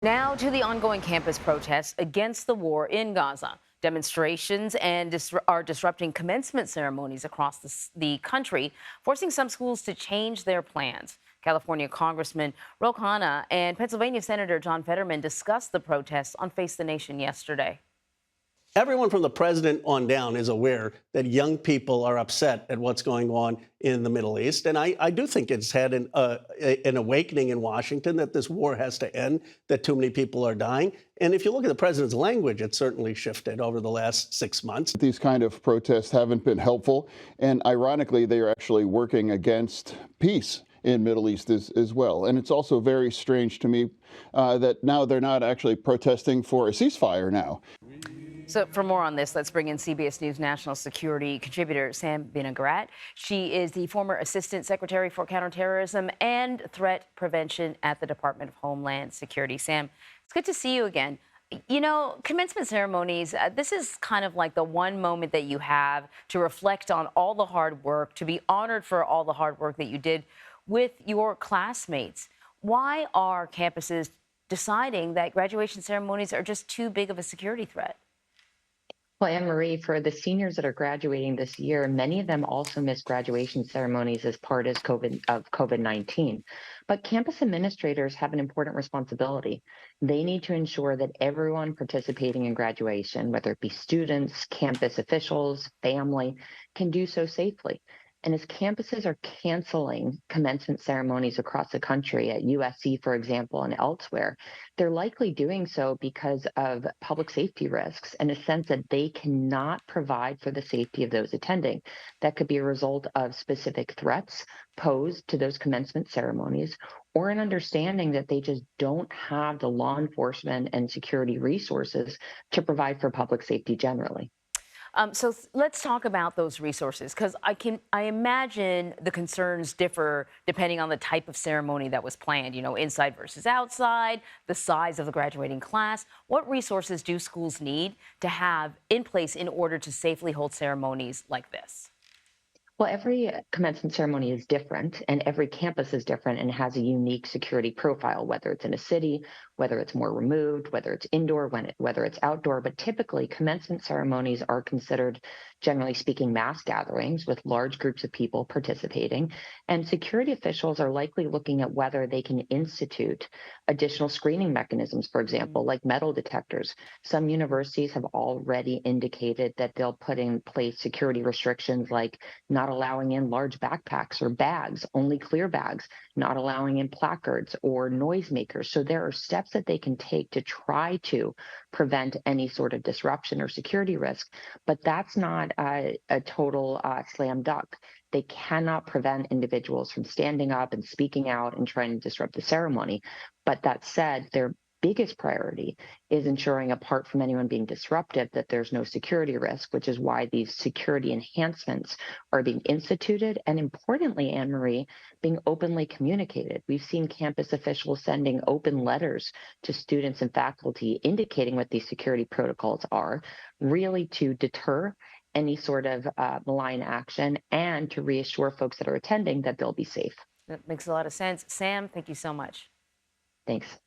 Now to the ongoing campus protests against the war in Gaza. Demonstrations are disrupting commencement ceremonies across the country, forcing some schools to change their plans. California Congressman Ro Khanna and Pennsylvania Senator John Fetterman discussed the protests on Face the Nation yesterday. Everyone from the president on down is aware that young people are upset at what's going on in the Middle East. And I do think it's had an awakening in Washington that this war has to end, that too many people are dying. And if you look at the president's language, it's certainly shifted over the last 6 months. These kind of protests haven't been helpful. And ironically, they are actually working against peace in Middle East as well. And it's also very strange to me that now they're not actually protesting for a ceasefire now. So for more on this, let's bring in CBS News national security contributor Sam Vinograd. She is the former Assistant Secretary for Counterterrorism and Threat Prevention at the Department of Homeland Security. Sam, it's good to see you again. You know, commencement ceremonies, this is kind of like the one moment that you have to reflect on all the hard work, to be honored for all the hard work that you did with your classmates. Why are campuses deciding that graduation ceremonies are just too big of a security threat? Well, Anne Marie, for the seniors that are graduating this year, many of them also missed graduation ceremonies as part of COVID-19. But campus administrators have an important responsibility. They need to ensure that everyone participating in graduation, whether it be students, campus officials, family, can do so safely. And as campuses are canceling commencement ceremonies across the country at USC, for example, and elsewhere, they're likely doing so because of public safety risks and a sense that they cannot provide for the safety of those attending. That could be a result of specific threats posed to those commencement ceremonies or an understanding that they just don't have the law enforcement and security resources to provide for public safety generally. Let's talk about those resources, because I imagine the concerns differ depending on the type of ceremony that was planned, you know, inside versus outside, the size of the graduating class. What resources do schools need to have in place in order to safely hold ceremonies like this? Well, every commencement ceremony is different, and every campus is different and has a unique security profile, whether it's in a city, whether it's more removed, whether it's indoor, whether it's outdoor. But typically, commencement ceremonies are considered, generally speaking, mass gatherings with large groups of people participating. And security officials are likely looking at whether they can institute additional screening mechanisms, for example, like metal detectors. Some universities have already indicated that they'll put in place security restrictions like not allowing in large backpacks or bags, only clear bags, not allowing in placards or noisemakers. So there are steps that they can take to try to prevent any sort of disruption or security risk. But that's not a total slam dunk. They cannot prevent individuals from standing up and speaking out and trying to disrupt the ceremony. But that said, their biggest priority is ensuring, apart from anyone being disruptive, that there's no security risk, which is why these security enhancements are being instituted and, importantly, Anne Marie, being openly communicated. We've seen campus officials sending open letters to students and faculty indicating what these security protocols are, really to deter any sort of malign action and to reassure folks that are attending that they'll be safe. That makes a lot of sense. Sam, thank you so much. Thanks.